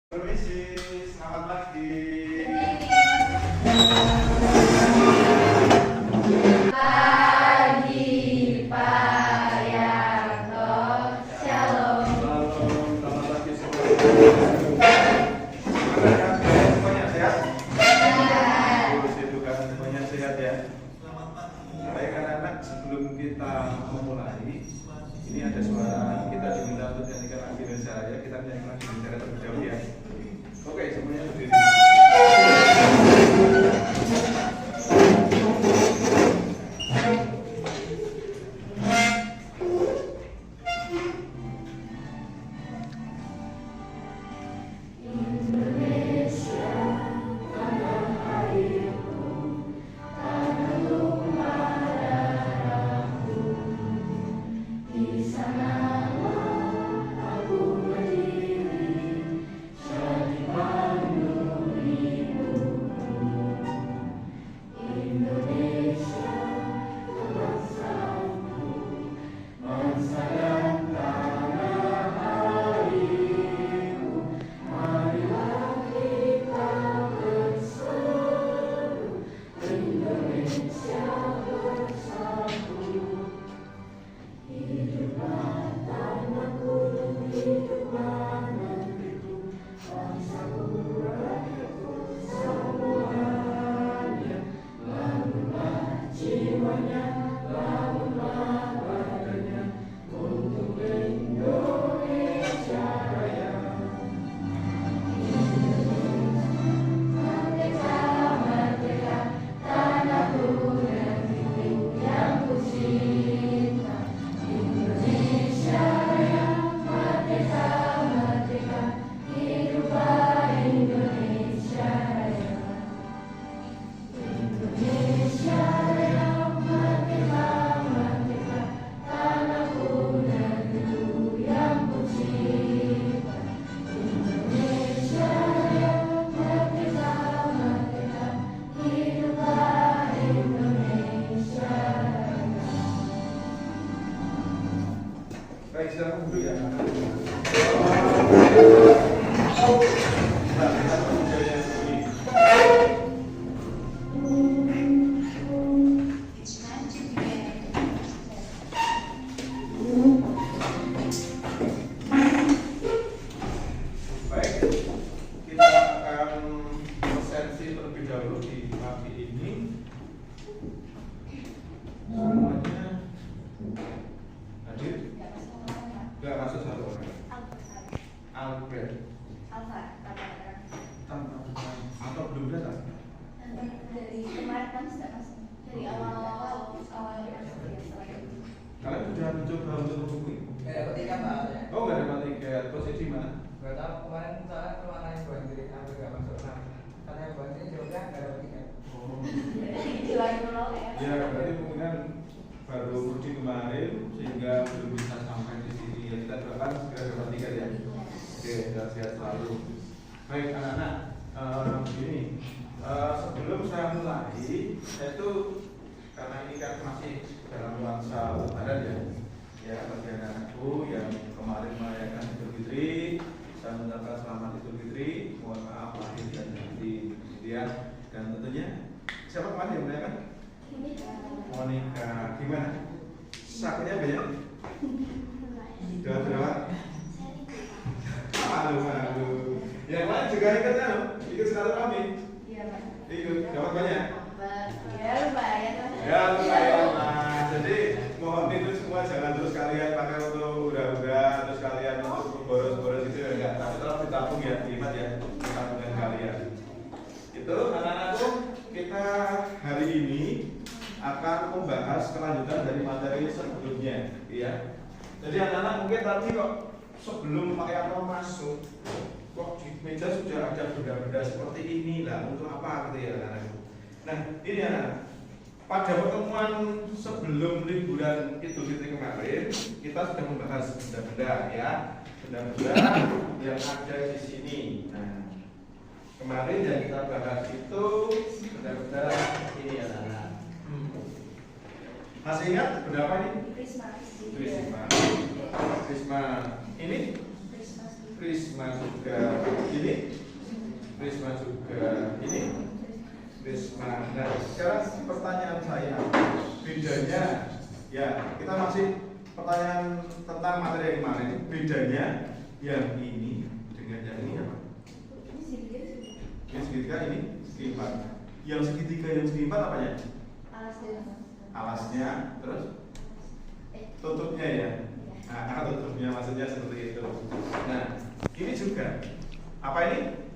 Permisi, selamat pagi. Pagi Pak Yanto, Shalom. Selamat pagi semuanya. Semuanya sehat? Puji Tuhan, semuanya sehat ya. Baik anak-anak, sebelum kita memulai, ini ada suara kita diminta untuk nyanyikan lagu Indonesia ya. Kita menyanyikan lagu Indonesia terlebih dahulu ya. Oke, semuanya berdiri. Baik, silakan duduk ya. Baik, kita akan presensi terlebih dahulu di pagi ini. Semuanya hadir? Enggak masuk satu orang. Albert. Atau belum datang? Dari kemarin kan sudah masuk. Dari awal. Kalian sudah mencoba untuk menghubungi? Gak dapat tiket Pak. Oh, nggak dapat tiket. Posisi mana? Gak tahu kemarin soalnya keluar yang buat diri hampir gak masuk nah. Karena yang buat ini jawabnya gak dapat tiket. Oh. Ya. Ya, berarti kemungkinan baru mudik kemarin sehingga belum bisa sampai di sini. Ya, kita doakan segera dapat tiket ya. Oke, sehat selalu. Baik anak-anak, begini. Sebelum saya mulai, saya itu karena ini kan masih dalam nuansa Lebaran ya. Ya, bagi anak-anakku yang kemarin merayakan Idul Fitri, saya mengucapkan selamat Idul Fitri. Mohon maaf lahir dan batin. Kemudian dan tentunya siapa kemarin yang merayakan? Monica. Gimana? Sakitnya banyak? Berapa? Malu. Yang lain juga ikutnya loh. Ikut silaturahmi. Iya, Pak. Ikut. Dapat banyak? Ya, lumayan. Ya lumayan lah. Jadi mohon itu semua jangan terus kalian pakai untuk udah terus kalian untuk boros-boros itu ya enggak. Tapi tetap ditabung ya, dihemat ya tabungan kalian. Itu anak-anakku, kita hari ini akan membahas kelanjutan dari materi sebelumnya, ya. Jadi anak-anak mungkin tadi kok sebelum Pak Yanto masuk, kok di meja sudah ada benda-benda seperti ini lah. Untuk apa gitu ya anak-anak? Nah ini anak-anak. Pada pertemuan sebelum liburan Idul Fitri kemarin, kita sudah membahas benda-benda ya, benda-benda yang ada di sini. Nah, kemarin yang kita bahas itu benda-benda ini ya anak-anak. Masih ingat berapa ini? Prisma. Ini? Prisma juga. Ini? Prisma juga. Ini Prisma. Nah, sekarang pertanyaan saya, bedanya, ya kita masih pertanyaan tentang materi yang kemarin. Bedanya yang ini dengan yang ini apa? Ini segitiga. Yang segitiga ini segi 4. Yang segitiga yang segi 4 apanya? Alas dan Alasnya, terus tutupnya ya. Nah, tutupnya maksudnya seperti itu. Nah, ini juga apa ini?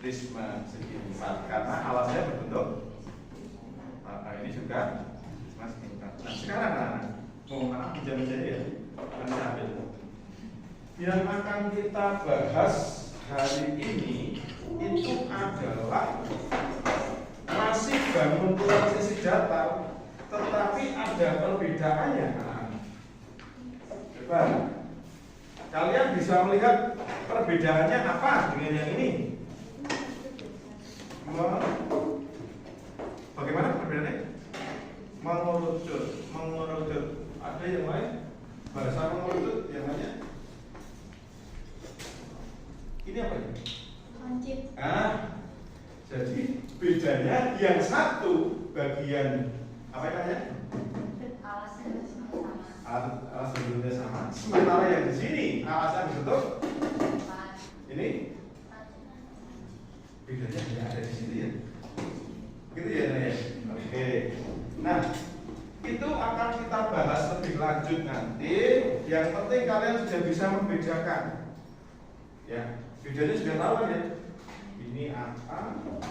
Prisma segi 4 karena alasnya berbentuk. Nah, ini juga prisma segi 4. Nah, sekarang mau mana pinjam-pinjam ya? Akan saya ambil. Yang akan kita bahas hari ini itu adalah masih bangun tulang sisi datar, tetapi ada perbedaannya. Coba kalian bisa melihat perbedaannya apa dengan yang ini? Bagaimana perbedaannya? Mengerucut. Ada yang lain? Bahasa mengerucut yang lainnya? Ini apa ya? lancip. Jadi bedanya yang satu bagian apa namanya? Alasnya sama. Alas bentuknya sama. Sementara yang di sini alasnya berbentuk ini bedanya ya ada di sini ya. Gitu ya, Nah ya. Oke. Nah, itu akan kita bahas lebih lanjut nanti. Yang penting kalian sudah bisa membedakan. Ya, bedanya sudah tahu kan ya? Ini apa,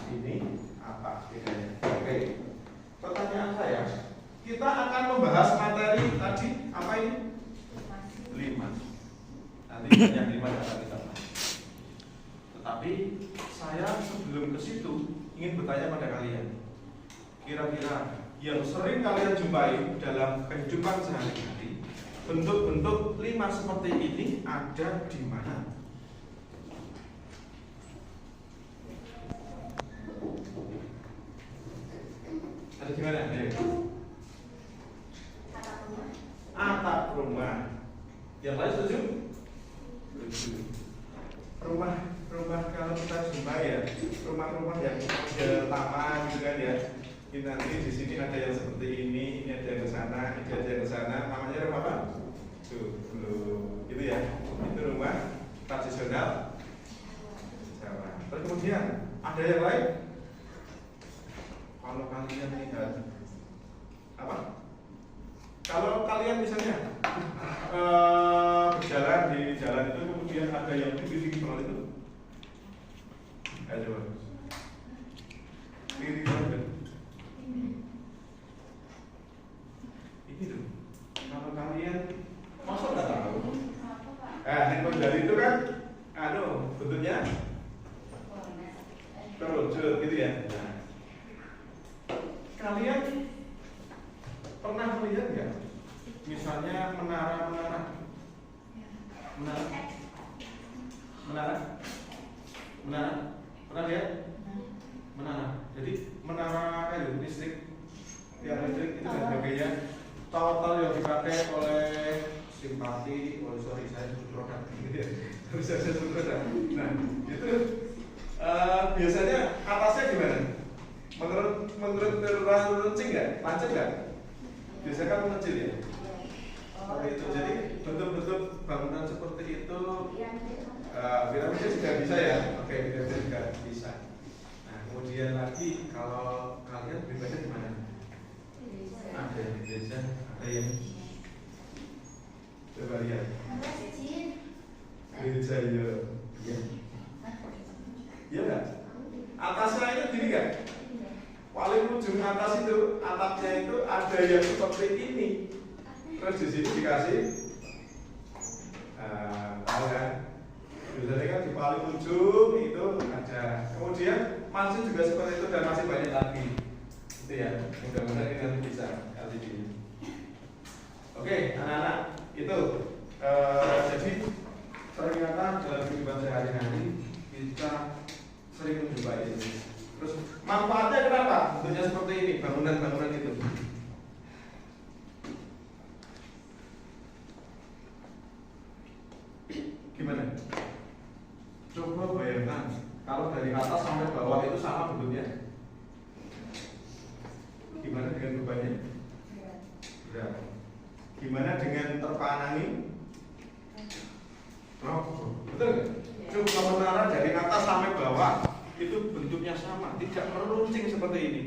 ini apa bedanya. Oke. Pertanyaan saya, kita akan membahas materi tadi apa ini? 5. Nanti yang 5 akan kita bahas. Tetapi saya sebelum ke situ ingin bertanya pada kalian. Kira-kira yang sering kalian jumpai dalam kehidupan sehari-hari, bentuk-bentuk 5 seperti ini ada di mana? Ada di mana? Ayo. Atap rumah. Yang lain setuju? Setuju. Rumah kalau kita jumpai ya, rumah-rumah yang model taman gitu kan ya. Ini nanti di sini ada yang seperti ini ada yang ke sana, ini ada yang ke sana. Namanya rumah apa? Joglo. Gitu ya. Itu rumah tradisional Jawa. Terus kemudian ada yang lain? Kalau kalian lihat apa? Kalau kalian misalnya berjalan di jalan itu kemudian ada yang tinggi-tinggi banget itu, ayo coba. Tinggi-tinggi banget. Ini tuh. Kalau kalian masa nggak tahu? Handphone dari itu kan, bentuknya kerucut gitu ya. Nah, kalian pernah melihat nggak? Misalnya menara, pernah lihat? Menara. Jadi menara listrik, tiang listrik itu dan sebagainya. Total yang dipakai oleh simpati, saya sebut produk gitu ya. Saya sebut produk. Nah, itu biasanya atasnya gimana? Menurut lancip nggak? Biasanya kan mengecil ya. Seperti itu. Jadi bentuk-bentuk bangunan seperti itu piramida juga bisa ya. Oke, piramida juga bisa. Nah, kemudian lagi kalau kalian beribadah di mana? Ada yang di desa, ada yang coba lihat. Gereja ya. Iya nggak? Atasnya itu gini nggak? Paling ujung atas itu, atapnya itu ada yang seperti ini. Terus di sini dikasih tahu kan? Biasanya kan di paling ujung itu ada. Kemudian masih juga seperti itu dan masih banyak lagi. Itu ya. Mudah-mudahan ini nanti bisa kali ini. Oke, anak-anak, itu jadi ternyata dalam kehidupan sehari-hari kita sering menjumpai ini. Terus manfaatnya kenapa? Bentuknya seperti ini, bangunan-bangunan itu. Gimana? Coba bayangkan Kalau dari atas sampai bawah itu sama bentuknya. Gimana dengan bebannya? Berat. Gimana dengan terpaan angin? Oh, betul nggak? Coba menara dari atas sampai bawah itu bentuknya sama, tidak meruncing seperti ini.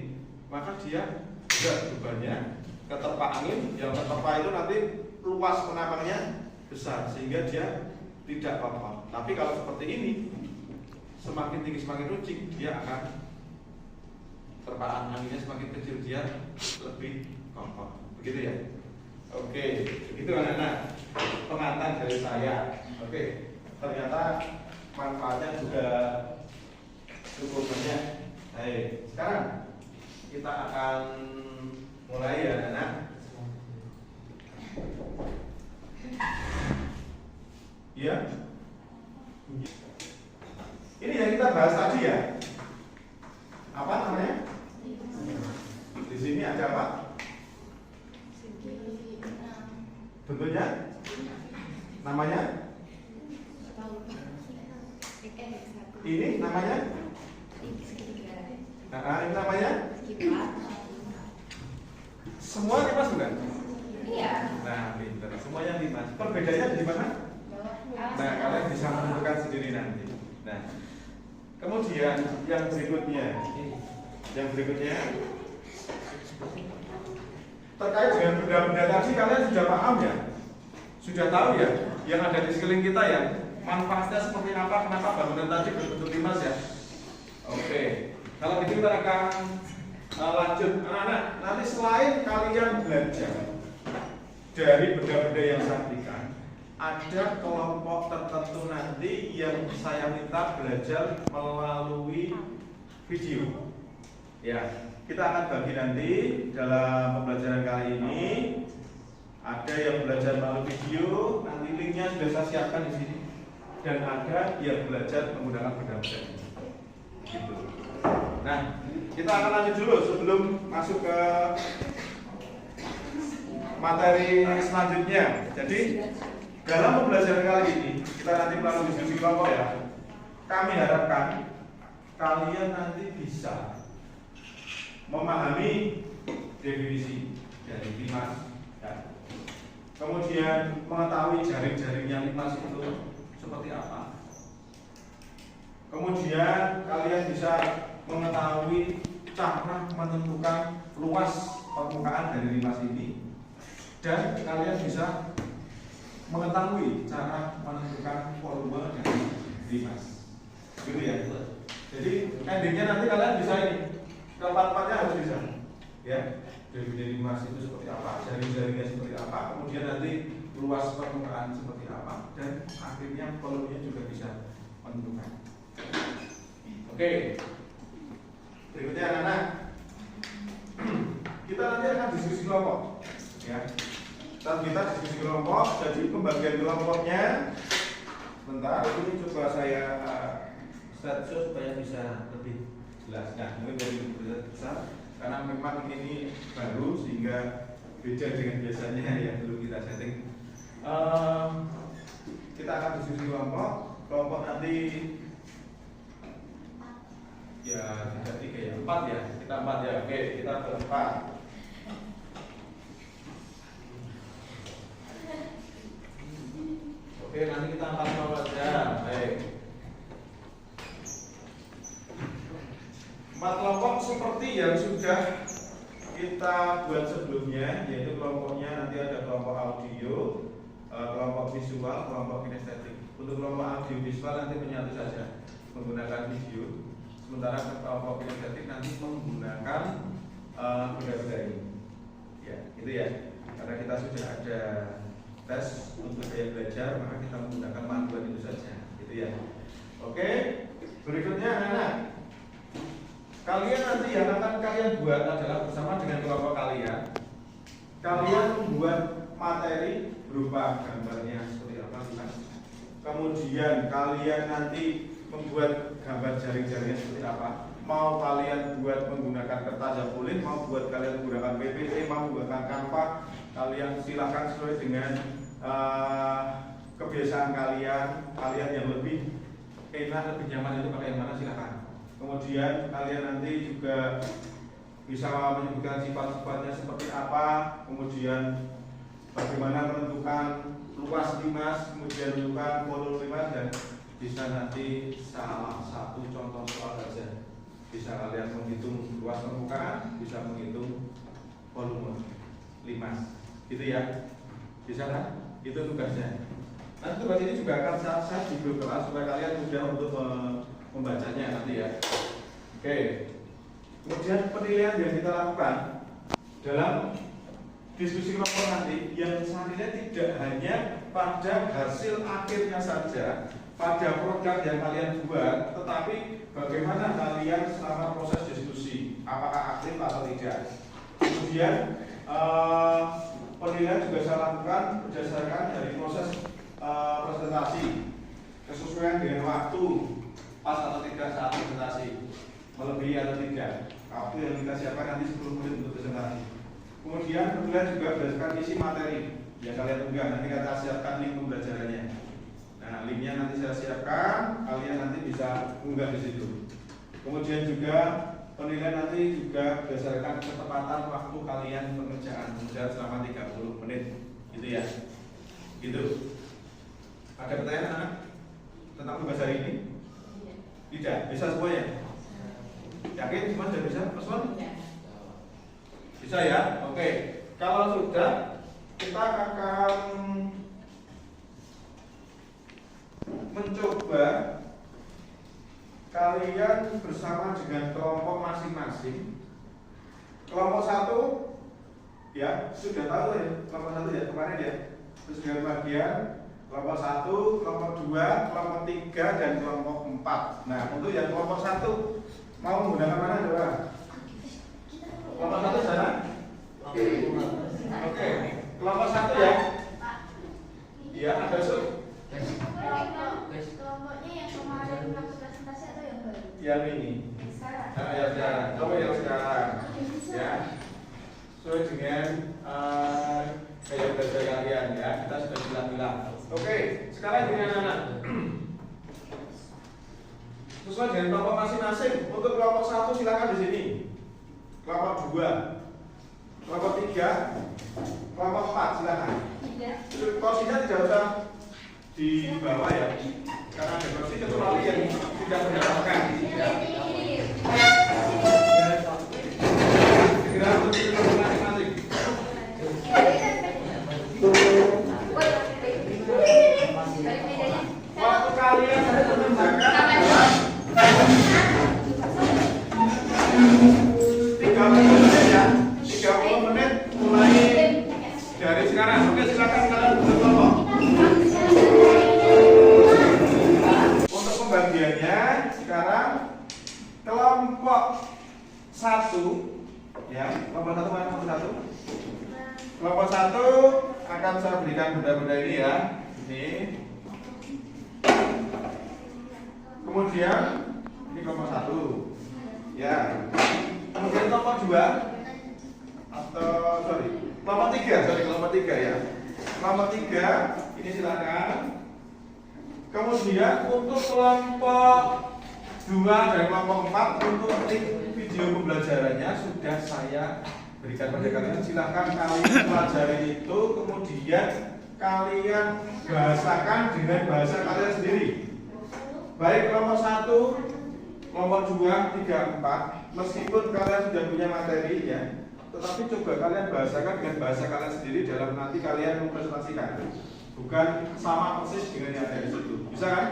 Maka dia berat bebannya. Keterpa angin, yang terterpa itu nanti luas menapaknya besar sehingga dia tidak kokoh. Tapi kalau seperti ini, semakin tinggi semakin runcing, dia akan terpaan anginnya semakin kecil, dia lebih kokoh. Begitu ya? Oke, begitu anak-anak. Pengantar dari saya. Oke, ternyata manfaatnya juga cukup banyak. Baik, sekarang kita akan mulai ya anak-anak. Iya. Ini yang kita bahas tadi ya. Apa namanya? Di sini ada apa? Bentuknya? Namanya? Ini namanya? Ini namanya? Semua limas bukan? Iya. Nah, pinter. Semuanya limas. Perbedaannya di mana? Nah, kalian bisa menentukan sendiri nanti. Nah, kemudian yang berikutnya terkait dengan benda-benda tadi kalian sudah paham ya? Sudah tahu ya? Yang ada di sekeliling kita ya? Manfaatnya seperti apa? Kenapa bangunan tadi berbentuk limas ya? Oke. Kalau begitu kita akan lanjut. Anak-anak, nanti selain kalian belajar dari benda-benda yang saya berikan, ada kelompok tertentu nanti yang saya minta belajar melalui video. Ya, kita akan bagi nanti dalam pembelajaran kali ini. Ada yang belajar melalui video, nanti linknya sudah saya siapkan di sini. Dan ada yang belajar menggunakan benda-benda ini. Gitu. Nah, kita akan lanjut dulu sebelum masuk ke materi selanjutnya. Jadi dalam pembelajaran kali ini kita nanti melalui diskusi kelompok ya. Kami harapkan kalian nanti bisa memahami definisi dari limas, ya. Kemudian mengetahui jaring-jaringnya limas itu seperti apa. Kemudian kalian bisa mengetahui cara menentukan luas permukaan dari limas ini, dan kalian bisa mengetahui cara menentukan volume dari limas. Gitu ya. Jadi endingnya nanti kalian bisa ini, keempat-empatnya harus bisa. Ya, dari limas itu seperti apa, jaring-jaringnya seperti apa, kemudian nanti luas permukaan seperti apa, dan akhirnya volumenya juga bisa menentukan. Oke. Berikutnya anak-anak, kita nanti akan diskusi kelompok. Ya. Saat kita diskusi kelompok, jadi pembagian kelompoknya sebentar, ini coba saya set supaya bisa lebih jelas. Nah, mungkin dari besar karena memang ini baru sehingga beda dengan biasanya yang dulu kita setting. Kita akan diskusi kelompok nanti ya tidak 3 ya 4 ya, kita 4 ya. Oke, kita berempat. Oke, nanti kita 4 kelompok saja. Baik. 4 kelompok seperti yang sudah kita buat sebelumnya, yaitu kelompoknya nanti ada kelompok audio, kelompok visual, kelompok kinestetik. Untuk kelompok audio visual nanti menyatu saja menggunakan video. Sementara kelompok kinestetik nanti menggunakan benda-benda ini. Ya, itu ya. Karena kita sudah ada tes untuk daya belajar, maka kita menggunakan panduan itu saja. Gitu ya. Oke. Berikutnya anak-anak, kalian nanti yang akan kalian buat adalah bersama dengan kelompok kalian. Kalian membuat materi berupa gambarnya seperti apa limas. Kemudian kalian nanti membuat gambar jaring-jaringnya seperti apa. Mau kalian buat menggunakan kertas yang boleh, mau buat kalian menggunakan PPT, mau menggunakan Canva, kalian silakan sesuai dengan kebiasaan kalian yang lebih enak, lebih nyaman itu pakai yang mana silakan. Kemudian kalian nanti juga bisa menyebutkan sifat-sifatnya seperti apa, kemudian bagaimana menentukan luas limas, kemudian menentukan volume limas, dan bisa nanti salah satu contoh soal saja. Bisa kalian menghitung luas permukaan, bisa menghitung volume limas, gitu ya. Bisa kan? Itu tugasnya. Nanti tugas ini juga akan saya di grup kelas supaya kalian mudah untuk membacanya nanti ya. Oke. Kemudian penilaian yang kita lakukan dalam diskusi kelompok nanti, yang saya lihat tidak hanya pada hasil akhirnya saja, pada produk yang kalian buat, tetapi bagaimana kalian selama proses diskusi, apakah aktif atau tidak. Kemudian penilaian juga saya lakukan berdasarkan dari proses presentasi, kesesuaian dengan waktu, pas atau tidak saat presentasi, melebihi atau tidak. Waktu yang kita siapkan nanti 10 menit untuk presentasi. Kemudian penilaian juga berdasarkan isi materi yang kalian unggah. Nanti kita siapkan link pembelajarannya. Nah, linknya nanti saya siapkan, kalian nanti bisa unggah di situ. Kemudian juga penilaian nanti juga berdasarkan ketepatan waktu kalian pengerjaan, kemudian selama 30 menit, gitu ya. Gitu. Ada pertanyaan anak tentang tugas hari ini? Tidak, bisa semuanya? Yakin semua sudah bisa? Paslon? Bisa ya? Oke. Kalau sudah, kita akan mencoba kalian bersama dengan kelompok masing-masing. Kelompok 1 ya, sudah tahu ya, kelompok 1 ya kemarin ya. Terus dengan bagian kelompok 1, kelompok 2, kelompok 3 dan kelompok 4. Nah, untuk yang kelompok 1 mau menggunakan mana coba? Kelompok 1 sana? Oke. Kelompok 1 ya? Iya, ada Sud? Kelompoknya yang kemarin waktu presentasi atau yang baru? Yang ini. Sekarang. Nah, yang sekarang. Oh, yang sekarang. Ya. Sesuai dengan kayak belajar kalian ya. Kita sudah bilang-bilang. Oke, sekarang dengan anak. Sesuai dengan kelompok masing-masing. Untuk kelompok 1 silakan di sini. Kelompok 2, kelompok 3, kelompok 4 silakan. Kursinya tidak usah di bawah ya, karena ada kursi kecuali yang tidak mendapatkan. Segera untuk kelompok masing-masing. Waktu kalian mengerjakan 30 menit ya, 30 menit mulai dari sekarang. Oke, silakan kalian berkelompok. Untuk pembagiannya sekarang kelompok 1 ya, kelompok 1 mana kelompok 1? Kelompok 1 akan saya berikan benda-benda ini ya. Ini. Kemudian ini kelompok 1. Ya. Kemudian kelompok 2 atau kelompok 3 ya. Kelompok 3 ini silakan. Kemudian untuk kelompok 2 dan kelompok 4 untuk link video pembelajarannya sudah saya berikan pada kalian. Silakan kalian pelajari itu, kemudian kalian bahasakan dengan bahasa kalian sendiri. Baik kelompok 1, kelompok 2, 3, 4. Meskipun kalian sudah punya materi ya, tetapi coba kalian bahasakan dengan bahasa kalian sendiri dalam nanti kalian mempresentasikan. Bukan sama persis dengan yang ada di situ. Bisa kan?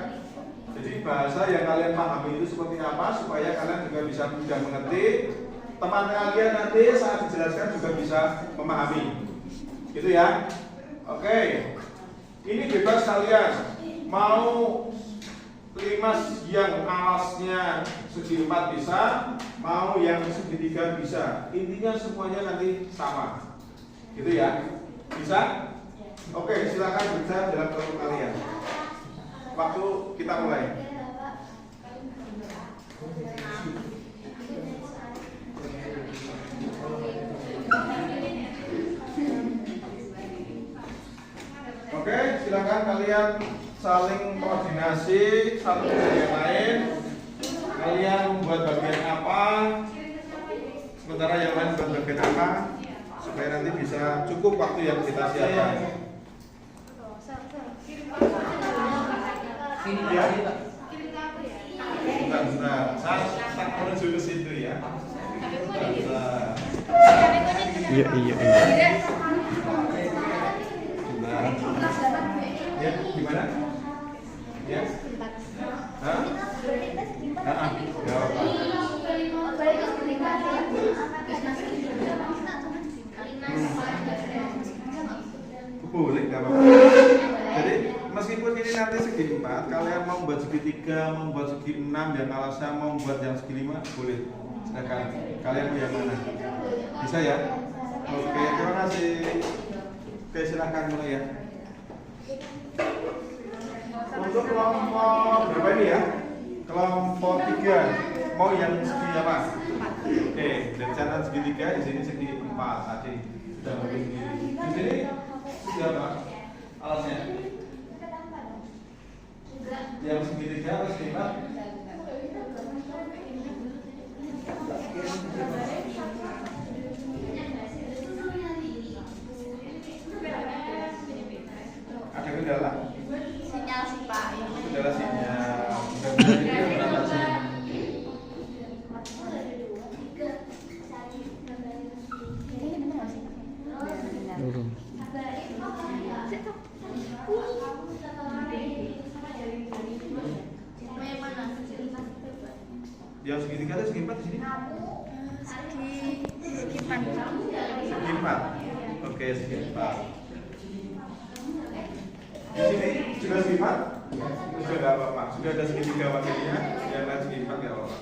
Jadi bahasa yang kalian pahami itu seperti apa supaya kalian juga bisa mudah mengerti. Teman kalian nanti saat dijelaskan juga bisa memahami. Gitu ya. Oke. Ini bebas kalian. Mau limas yang alasnya segi 4 bisa, mau yang segi 3 bisa. Intinya semuanya nanti sama. Gitu ya. Bisa? Oke, silakan bicara dalam kelompok kalian. Waktu kita mulai. Oke, silakan kalian saling koordinasi satu dengan yang lain. Kalian membuat bagian apa, sementara yang lain buat bagian apa, supaya nanti bisa cukup waktu yang kita siapkan. Ya. Bentar, saya tak menuju ke situ ya. Bentar. Iya. Bentar. Ya, gimana? Ya. Hah? Ya apa? Boleh, nggak apa-apa. Jadi meskipun ini nanti segi 4, kalian mau membuat segi 3, mau membuat segi 6, yang alasnya mau membuat yang segi 5, boleh. Silakan. Kalian mau yang mana? Bisa ya? Oke, terima kasih. Oke, silakan mulai ya. Untuk kelompok berapa ini ya? Kelompok 3 mau yang segi apa? Oke, dan channel segitiga di sini segi 4 tadi sudah begini. Di sini siapa? Alasnya? Yang segitiga atau segi 4? Ada kendala? Sinyal sih Pak. Kendala sinyal. Mudah-mudahan ini beratasi. Turun. Yang segitiga atau segi 4 di sini? Segi 4. Oke, segi 4. Di sini sudah segi 4? Sudah nggak apa-apa. Sudah ada segitiga wakilnya, yang lain segi 4 nggak apa-apa.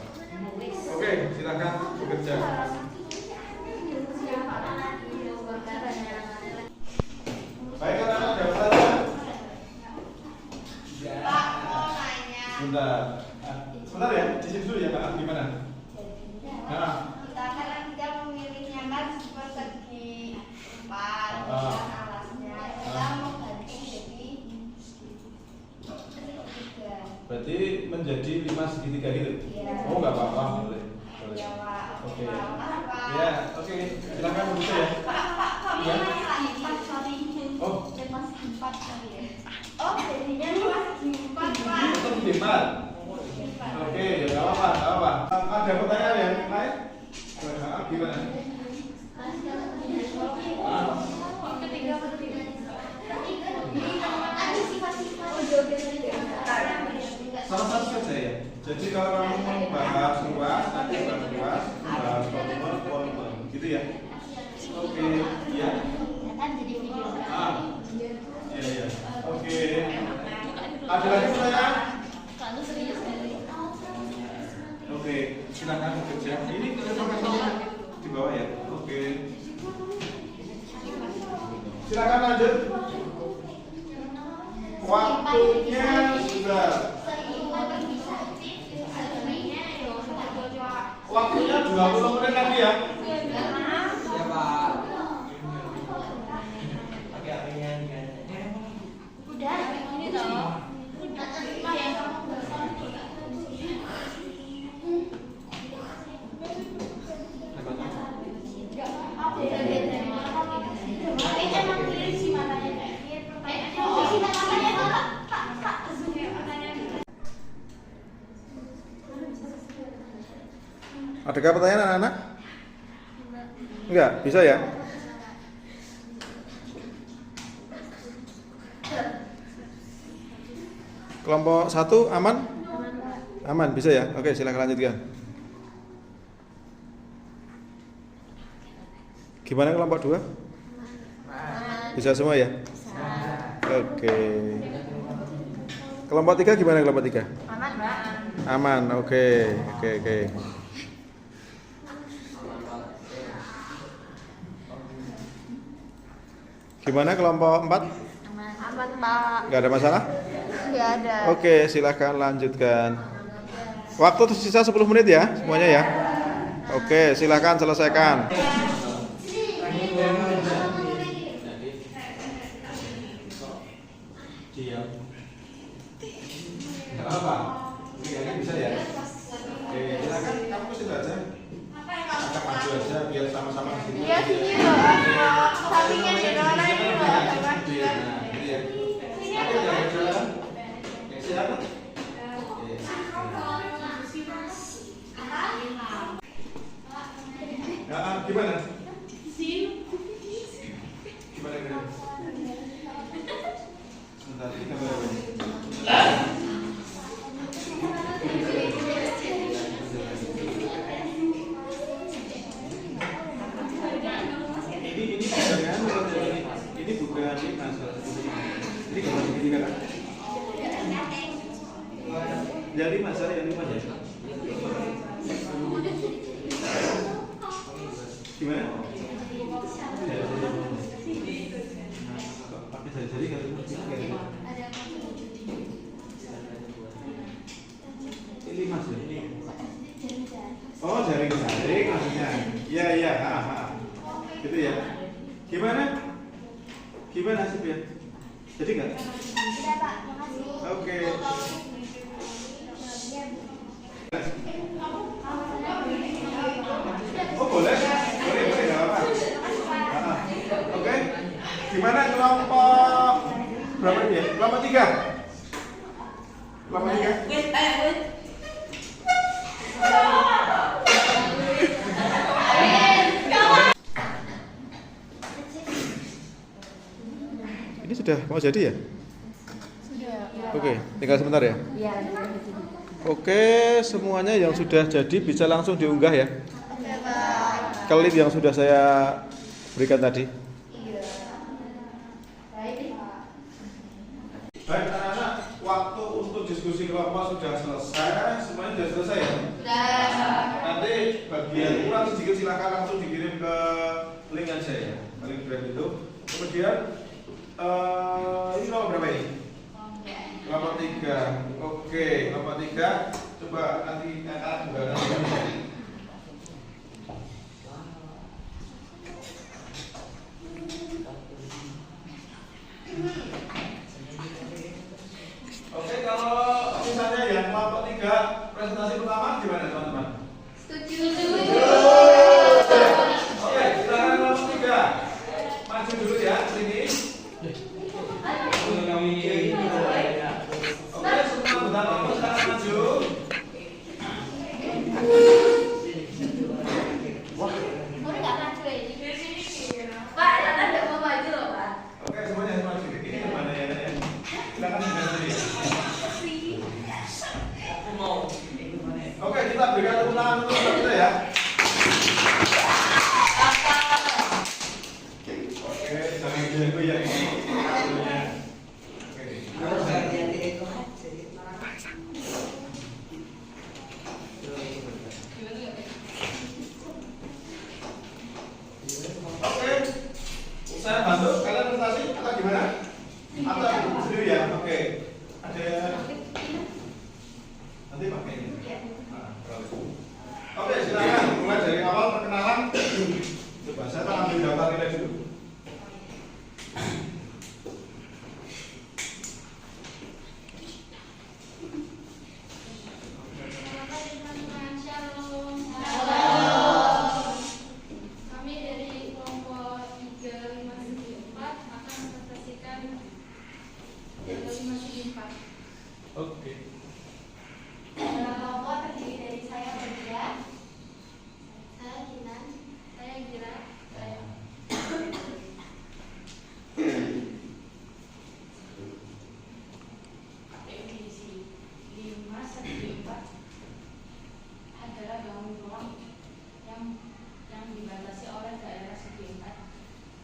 Oke, silakan bekerja. Baik, anak-anak ada pertanyaan? Bentar. Sebentar ya, cicip dulu ya Kak, gimana? Nah, Kita memilihnya kan persegi 4 alasnya. Kita mau ganti jadi segitiga. berarti menjadi 5 segitiga gitu? Iya. Oh, nggak apa-apa, boleh. Boleh. Ya Pak. Oke. Pak. Ya, oke. Silakan begitu ya. Iya. Oh. Oh, jadinya persegi 4 Pak. Itu segi 4. Oke, ya nggak apa-apa, nggak apa-apa. Ada pertanyaan yang lain? Gimana? Salah satu saja ya. Jadi kalau kamu membahas luas, nanti bahas luas, membahas volume, gitu ya. Oke, ya. Iya. Oke. Ada lagi pertanyaan? Oke, silakan bekerja. Ini profesornya di bawah ya. Oke. Silakan lanjut. Waktunya sudah. Waktunya 20 menit lagi ya. Ya Pak. Agak ringan kan. Udah, ini loh. Adakah pertanyaan anak-anak? Enggak, bisa ya? Kelompok 1 aman? Aman, bisa ya? Oke, silakan lanjutkan. Gimana kelompok 2? Bisa semua ya? Oke. Kelompok 3 gimana kelompok 3? Aman, Mbak. Aman, oke. Gimana kelompok 4? Aman, Pak. Enggak ada masalah? Enggak ada. Oke, silakan lanjutkan. Waktu tersisa 10 menit ya, semuanya ya. Oke, silakan selesaikan. Nggak apa-apa. Ini bisa ya. Oke, silakan kamu situ aja. Angkat maju aja biar sama-sama di sini. Iya sini loh. Sampingnya di mana ini loh. Nah, gitu ya. Oke, jalan-jalan. Oke, silakan. Gimana? Gimana gimana? Sebentar, ini gambar apa ini? Ini bukan ini bukan ini masalah. Ini gambar begini kan? Jadi masalah yang lima ya. Gimana? Pakai jari-jari kalau ini mas ya? Oh jaring-jaring maksudnya. Iya iya. Gitu ya. Gimana? Gimana hasilnya? Jadi nggak? Iya Pak, makasih. Oke. Oh boleh, boleh nggak apa-apa. Oke, gimana kelompok berapa ini ya? Kelompok 3. Kelompok 3. Ini sudah mau jadi ya? Sudah. Oke, tinggal sebentar ya. Iya. Oke, semuanya yang sudah jadi bisa langsung diunggah ya. Oke Pak. Ke link yang sudah saya berikan tadi. Iya. Baik Pak. Baik anak-anak, waktu untuk diskusi kelompok sudah selesai. Semuanya sudah selesai ya? Sudah. Nanti bagian kurang sedikit silakan langsung dikirim ke link aja ya. Link drive itu. Kemudian ini kelompok berapa ini? Kelompok 3. Oke, kelompok 3. Coba nanti akan juga nanti. Oke, kalau misalnya yang kelompok 3 presentasi pertama gimana teman-teman? Setuju. Oke, silakan kelompok 3. Maju dulu ya, sini. Oke, semua bentar kelompok silakan maju. Boleh nggak maju ini? Pak, Tata nggak mau maju loh Pak. Oke, semuanya harus maju. Ini gimana ya? Silakan tinggal sini. Oke, kita berikan tepuk tangan untuk kita ya. Oke, jangan dijago ya ini. Oke, saya bantu kalian presentasi atau gimana? Atau sendiri ya? Oke, ada nanti pakai ini. Oke, silakan mulai dari awal perkenalan. Coba saya ambil daftar nilai dulu. Kami dari kelompok 3574 akan mempresentasikan 3574. Oke. Kelompok terdiri dari saya berdua. Saya Kinan, saya Gira, saya definisi 514 adalah bangun ruang yang dibatasi oleh daerah segi 4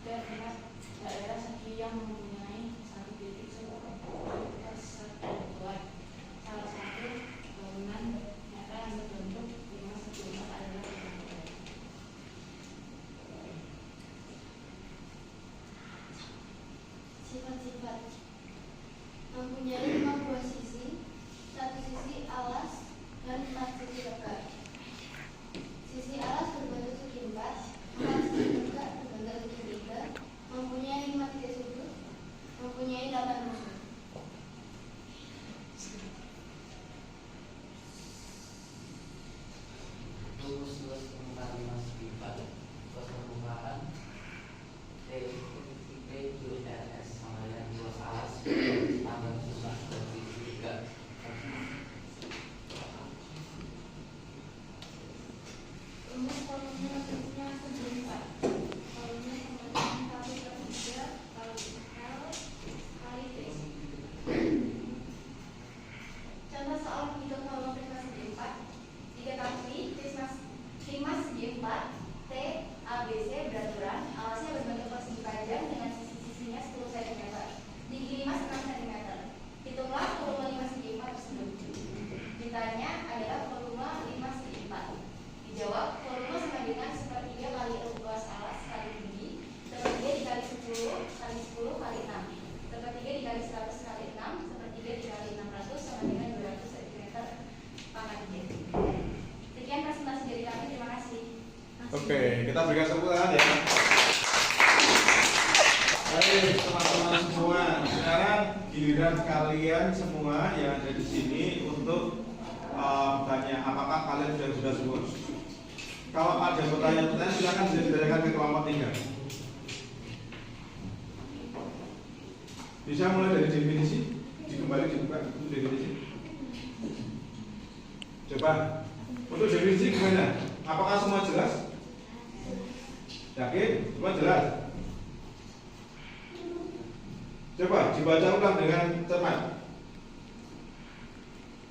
dan 4 daerah segi yang mempunyai satu titik persatuan. Salah giliran kalian semua yang ada di sini untuk tanya apakah kalian sudah semua. Kalau ada pertanyaan-pertanyaan silakan bisa ditanyakan ke kelompok 3. Bisa mulai dari definisi, kembali dibuka untuk definisi. Coba untuk definisi gimana? Apakah semua jelas? Yakin? Semua jelas? Coba dibaca ulang dengan cermat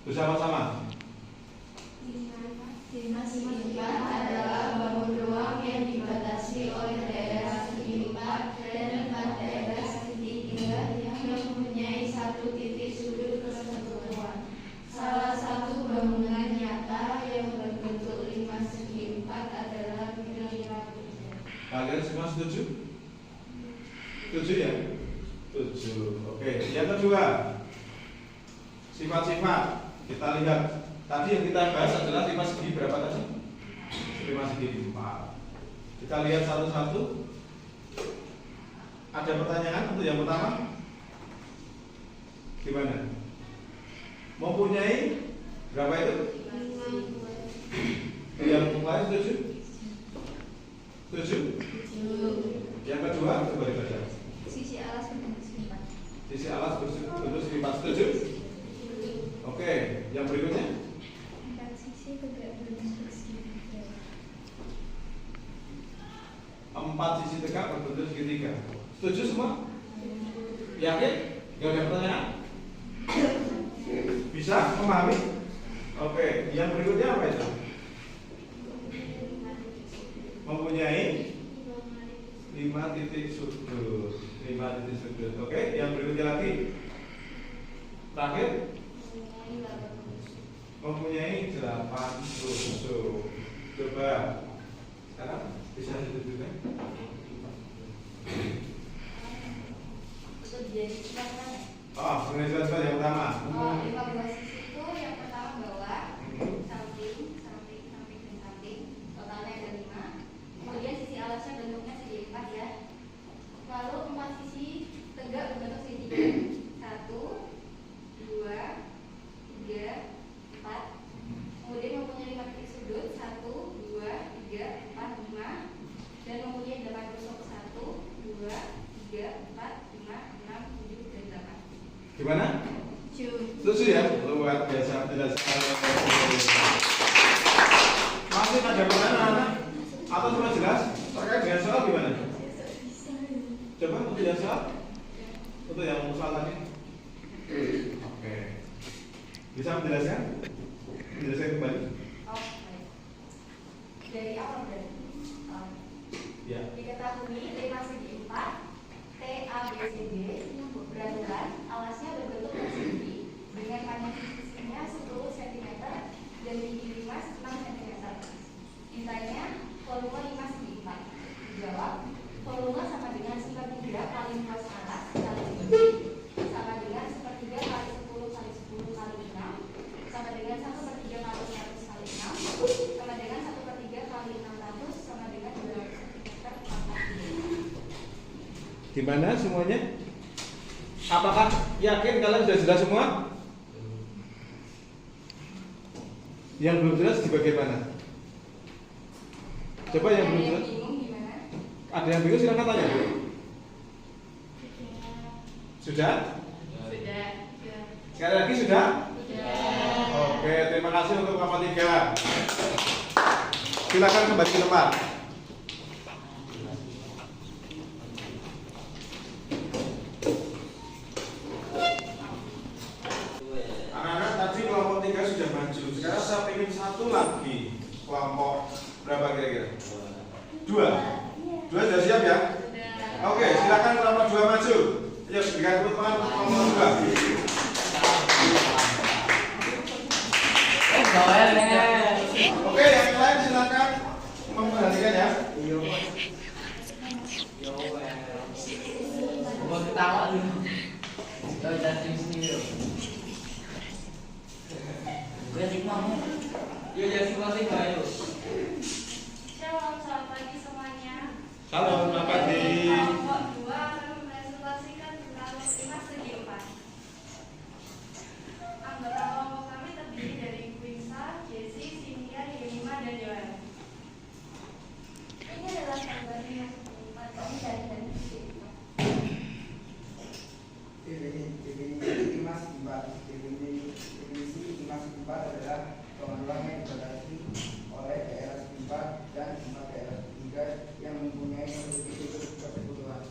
bersama-sama. Lima segi empat adalah bangun ruang yang dibatasi oleh daerah segi empat dan 4 daerah segi 3 yang mempunyai satu titik sudut persatuan. Salah satu bangunan nyata yang berbentuk 5 segi 4 adalah piramida. Kalian semua setuju? Setuju ya? Setuju. Oke. Yang kedua, sifat-sifat. Kita lihat. Tadi yang kita bahas adalah 5 segi berapa tadi? 5 segi 4. Kita lihat satu-satu. Ada pertanyaan untuk yang pertama? Gimana? Mempunyai berapa itu? Yang lain setuju? Setuju? Yang kedua, coba dibaca. Sisi alas berbentuk segi 4. Sisi alas berbentuk segi 4. Setuju? Oke. Yang berikutnya? 4 sisi tegak berbentuk segi 3. 4 sisi tegak berbentuk segitiga. Setuju semua? Yakin? Gak ada pertanyaan? Bisa memahami? Oke. Yang berikutnya apa itu? Mempunyai 5 titik sudut. 5 titik sudut. Oke. Yang berikutnya lagi? Terakhir? Mempunyai 8 tusuk. Coba sekarang bisa ditunjukkan. Mengenai sifat yang pertama. 15 sisi itu yang pertama bawah, samping, dan samping. Totalnya ada 5. Kemudian sisi alasnya bentuknya segi 4 ya. Lalu 4 sisi tegak berbentuk segitiga. 1, 2, 3, 4. Kemudian mempunyai 5 titik sudut. 1, 2, 3, 4, 5. Dan mempunyai 8 tusuk. 1, 2, 3, 4, 5, 6, 7, dan 8. Gimana? Setuju ya? Luar biasa, tidak sekali. Masih ada pertanyaan anak? Atau sudah jelas? Terkait dengan soal gimana? Coba untuk yang soal? Untuk yang soal tadi? Oke. Bisa menjelaskan? Menjelaskan kembali? Dari awal berarti. Ya. Diketahui 5 segi 4 TABCD beraturan alasnya berbentuk persegi dengan panjang sisinya 10 cm dan tinggi 6 cm. Ditanya volume 5 segi 4. Dijawab volume sama dengan 1/3 kali luas alas kali tinggi sama dengan 1/3 kali 10 kali 10 kali 6 sama dengan 1/3 kali 100 kali 6 sama dengan 1/3 kali 600 sama dengan 200 cm. Gimana semuanya? Apakah yakin kalian sudah jelas semua? Yang belum jelas di bagian mana? Coba yang belum jelas. Ada yang bingung silakan tanya. Sudah? Sudah. Sekali lagi sudah? Oke, terima kasih untuk kelompok 3. Silakan kembali ke tempat. Anak-anak tadi kelompok 3 sudah maju. Sekarang saya ingin satu lagi. Kelompok berapa kira-kira? 2. 2 sudah siap ya? Oke, silakan kelompok 2 maju. Ayo berikan tepuk tangan untuk kelompok 2. Oke, yang lain silakan memperhatikan ya. Mau ketawa dulu. Kita jadi sini yuk. Gue jadi mau. Yuk jadi masih bayu. Shalom, selamat pagi semuanya. Halo, selamat pagi. Kelompok 2 akan mempresentasikan tentang 5 segi 4. Definisi Limas segi 4 adalah ruangan ruang yang dibatasi oleh daerah segi 4 dan 4 daerah segi 3 yang mempunyai satu titik keseluruhan.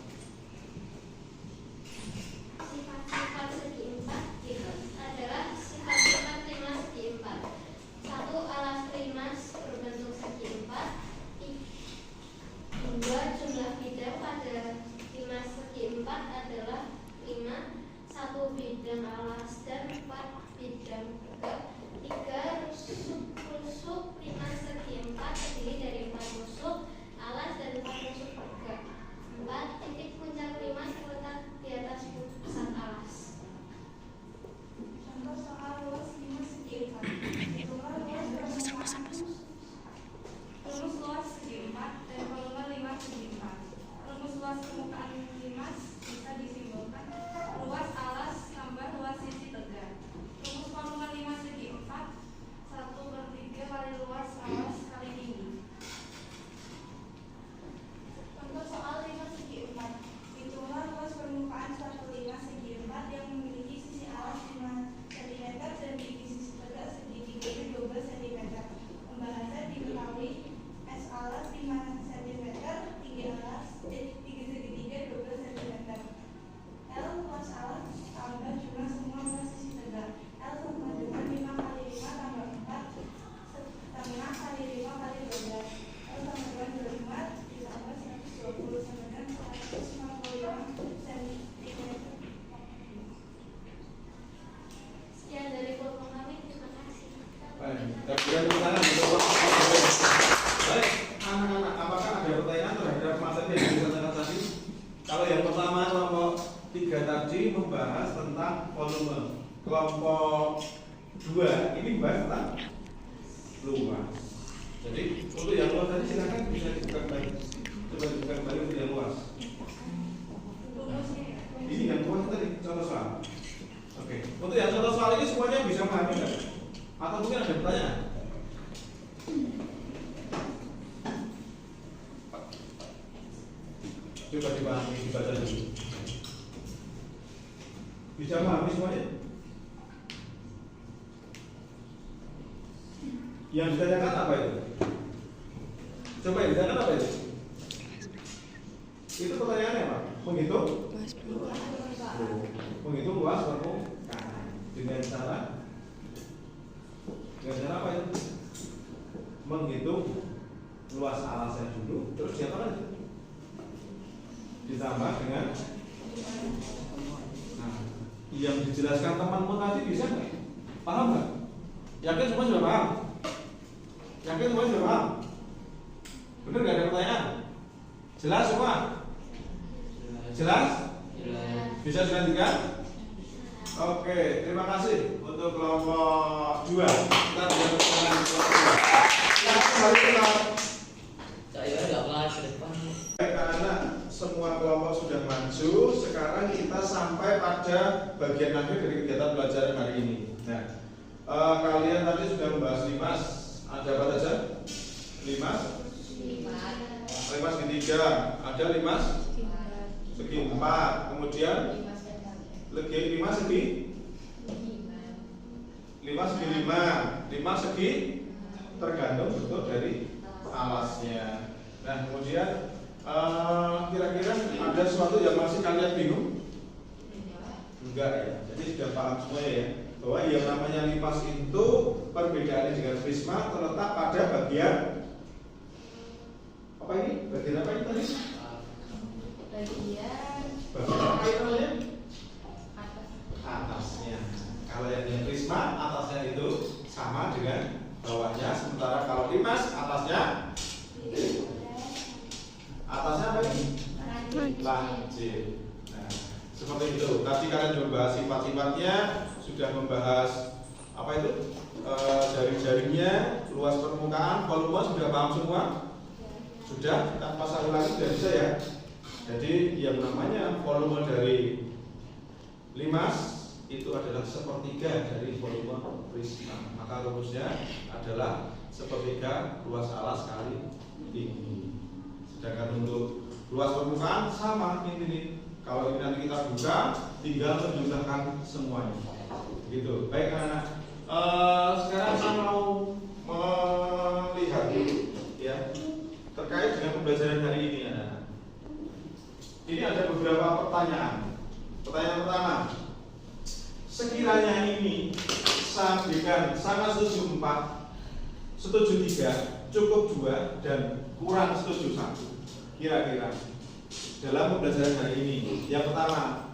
Sifat-sifat segi 4 adalah sifat-sifat limas segi 4. 1. Alas limas berbentuk segi 4. 2. Jumlah bidang pada limas segi 4 adalah 5. 1 bidang alas dan 4 bidang tegak. 3. Rusuk limas segi 4 terdiri dari 4 rusuk alas dan 4 rusuk tegak. 4. Titik puncak limas terletak di atas pusat alas. Contoh soal luas limas segi 4. Rumus luas segi 4 dan volume limas segi 4. Rumus luas permukaan limas bisa disimbolkan luas alas tambah luas sisi tegak. Rumus volume limas segi 4 1/3 kali luas alas kali tinggi. Contoh soal limas segi 4. Hitunglah luas permukaan suatu limas segi 4 yang memiliki sisi alas 5 cm dan tinggi sisi tegak segitiga 12 cm. Pembahasan diketahui S alas 5 cm, tinggi segitiga 12 cm. L luas alas tambah jumlah semua luas sisi tegak. L sama dengan 5 kali 5 tambah 4 setengah kali 5 kali 12. L sama dengan 25 ditambah 120 sama dengan 155 cm. Sekian dari kelompok kami, terima kasih. Baik, kita berikan tepuk tangan untuk baik, anak-anak, apakah ada pertanyaan terhadap materi yang disampaikan tadi? Kalau yang pertama kelompok 3 tadi membahas tentang volume. Kelompok 2 ini membahas tentang luas. Jadi untuk yang luas tadi silakan bisa dibuka kembali. Coba dibuka kembali untuk yang luas. Ini yang luas tadi contoh soal. Oke, untuk yang contoh soal ini semuanya bisa memahami nggak? Atau mungkin ada pertanyaan? Coba dipahami, dibaca dulu. Bisa memahami semuanya? Yang ditanyakan apa itu? Coba yang ditanyakan apa itu? Itu pertanyaannya apa? Menghitung? Menghitung luas permukaan dengan cara apa itu? Menghitung luas alasnya dulu, terus siapa lagi? Ditambah dengan yang dijelaskan temanmu tadi bisa nggak? Paham nggak? Yakin semua sudah paham? Yakin semua sudah paham? Benar nggak ada pertanyaan? Jelas semua? Jelas? Bisa dilanjutkan? Oke, terima kasih untuk kelompok 2. Kita bisa berjalan kelompok 2. Saya nggak pernah ke depan. Karena semua kelompok sudah maju, sekarang kita sampai pada bagian akhir dari kegiatan pelajaran hari ini. Nah, kalian tadi sudah membahas limas. Ada apa saja? Limas segitiga. Ada limas segi 4. Kemudian limas segi 5. Limas segi tergantung bentuk dari alasnya. Nah, kemudian kira-kira ada sesuatu yang masih kalian bingung? Enggak ya. Jadi sudah paham semua ya, bahwa yang namanya limas itu perbedaannya dengan prisma terletak pada bagian apa ini? Bagian apa ini tadi? Bagian apa itu namanya? Atasnya. Kalau yang dengan prisma atasnya itu sama dengan bawahnya, sementara kalau limas atasnya apa ini? Lancip. Nah, seperti itu. Tadi kalian sudah membahas sifat-sifatnya, sudah membahas apa itu? Jaring-jaringnya, luas permukaan, volume sudah paham semua? Sudah? Tanpa saya ulangi sudah bisa ya? Jadi yang namanya volume dari limas itu adalah sepertiga dari volume prisma. Maka rumusnya adalah sepertiga luas alas kali tinggi. Sedangkan untuk luas permukaan sama ini. Kalau ini nanti kita buka, tinggal menjumlahkan semuanya. Gitu. Baik anak-anak. Sekarang saya mau melihat ya terkait dengan pembelajaran hari ini anak-anak. Ini ada beberapa pertanyaan. Pertanyaan pertama, sekiranya ini saya berikan sangat setuju 4, setuju 3, cukup 2, dan kurang setuju 1. Kira-kira dalam pembelajaran hari ini, yang pertama,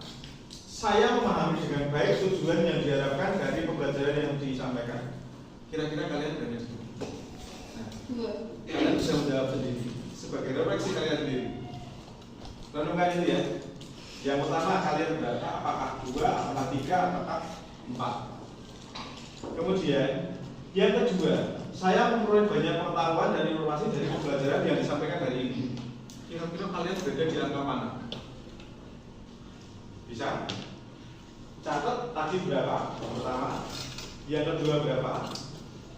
saya memahami dengan baik tujuan yang diharapkan dari pembelajaran yang disampaikan. Kira-kira kalian berani setuju? Nah, kalian bisa menjawab sendiri sebagai refleksi kalian sendiri. Renungkan itu ya. Yang pertama kalian berapa? Apakah 2, apakah 3, apakah 4? Kemudian yang kedua, saya memperoleh banyak pengetahuan dan informasi dari pembelajaran yang disampaikan hari ini. Kira-kira kalian berada di angka mana? Bisa? Catat tadi berapa? Yang pertama. Yang kedua berapa?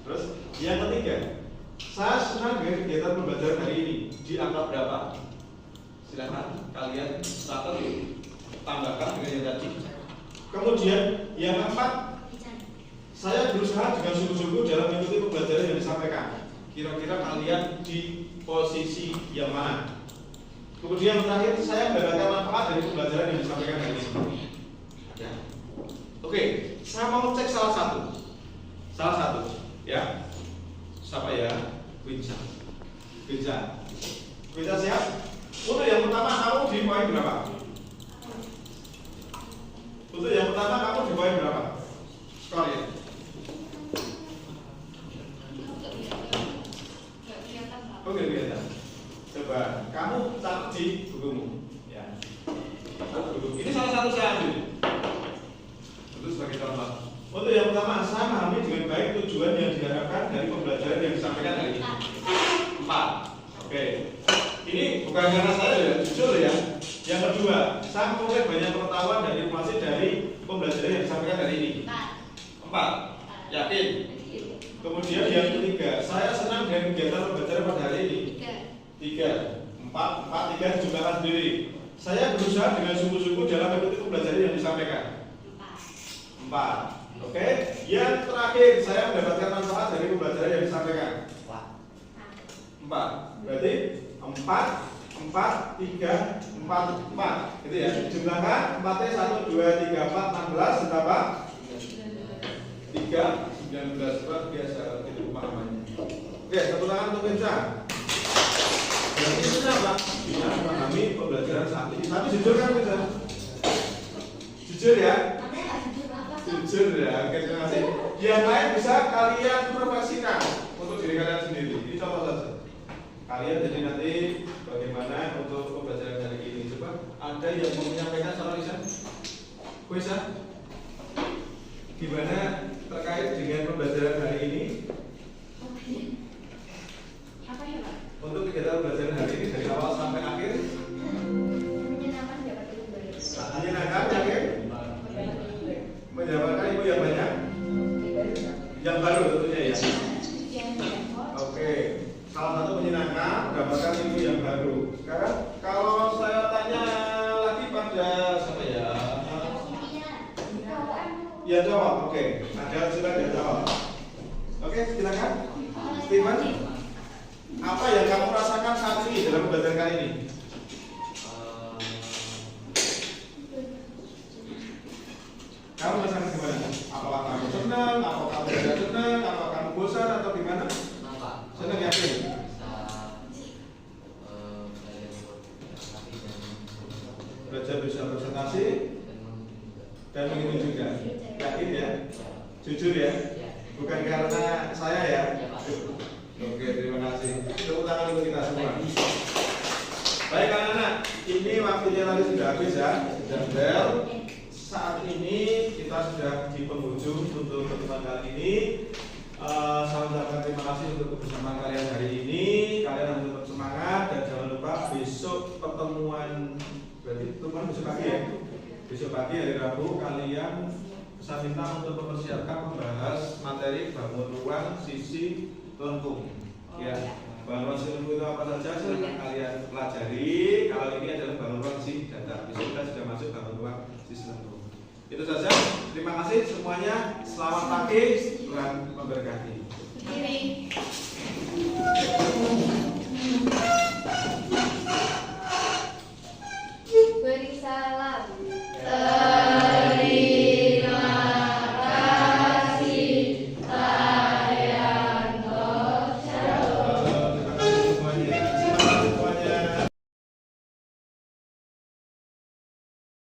Terus yang ketiga, saya senang dengan kegiatan pembelajaran hari ini. Di angka berapa? Silakan kalian catat, tambahkan dengan yang tadi. Kemudian yang keempat, saya berusaha dengan sungguh-sungguh dalam mengikuti pembelajaran yang disampaikan. Kira-kira kalian di posisi yang mana? Kemudian yang terakhir, saya mendapatkan manfaat dari pembelajaran yang disampaikan hari ini. Ya. Oke, saya mau cek salah satu, ya. Siapa ya? Winsa siap? Untuk yang pertama kamu di poin berapa? Untuk yang pertama kamu di poin berapa? Skor ya? Oke, kelihatan. Coba kamu catat di bukumu, ya. Buku. Ini salah satu saya ambil. Itu sebagai contoh. Untuk yang pertama, saya memahami dengan baik tujuan yang diharapkan dari pembelajaran yang disampaikan hari ini. 4. Oke. Ini bukan karena saya ya, jujur ya. Yang kedua, saya memperoleh banyak pengetahuan dan informasi dari pembelajaran yang disampaikan hari ini. 4. Yakin? Kemudian yang ketiga, saya senang dengan kegiatan pembelajaran pada hari ini. 3. 4, 3 jumlahkan sendiri. Saya berusaha dengan sungguh-sungguh dalam mengikuti pembelajaran yang disampaikan. 4. Oke. Yang terakhir, saya mendapatkan manfaat dari pembelajaran yang disampaikan. 4. Berarti 4, 3, 4. Gitu ya. Jumlahkan 4-nya 1, 2, 3, 4, 16 berapa? 3, 19. Luar biasa itu pemahamannya. Oke, satu tangan untuk Vincent. Berarti itu apa? Bisa memahami pembelajaran saat ini. Tapi jujur kan Vincent? Jujur ya? Jujur ya. Oke, terima kasih. Yang lain bisa kalian refleksikan untuk diri kalian sendiri. Ini contoh saja. Kalian jadi nanti bagaimana untuk pembelajaran hari ini. Coba ada yang mau menyampaikan secara lisan? Bisa? Gimana terkait dengan pembelajaran hari ini? Apa ya Pak? Untuk kegiatan pembelajaran hari ini dari awal sampai akhir? Menyenangkan dapat ilmu baru. Menyenangkan, yakin? Mendapatkan ilmu yang banyak? Yang baru tentunya ya? Oke. Salah satu menyenangkan, mendapatkan ilmu yang baru. Sekarang kalau saya tanya lagi pada siapa ya? Ya jawab, oke. Ada silakan ya jawab. Oke, silakan. Steven, apa yang kamu rasakan saat ini dalam pembelajaran kali ini? Kamu rasakan gimana? Apakah kamu senang? Apakah kamu tidak senang? Apakah kamu bosan atau gimana? Senang yakin? Belajar bisa presentasi dan menghitung juga. Yakin ya? Jujur ya? Bukan karena saya ya? Oke, terima kasih. Tepuk tangan untuk kita semua. Baik anak-anak, ini waktunya tadi sudah habis ya. Sudah bel. Saat ini kita sudah di penghujung untuk pertemuan kali ini. Saya ucapkan terima kasih untuk kebersamaan kalian hari ini. Kalian harus tetap semangat dan jangan lupa besok pertemuan, berarti pertemuan besok pagi ya. Besok pagi hari Rabu kalian saya minta untuk mempersiapkan membahas materi bangun ruang sisi lengkung. Ya, bangun ruang sisi lengkung itu apa saja silahkan kalian pelajari. Kalau ini adalah bangun ruang sisi data. Besok kita sudah masuk bangun ruang Cisletu. Itu saja. Terima kasih semuanya. Selamat pagi. Tuhan memberkati. Kiri.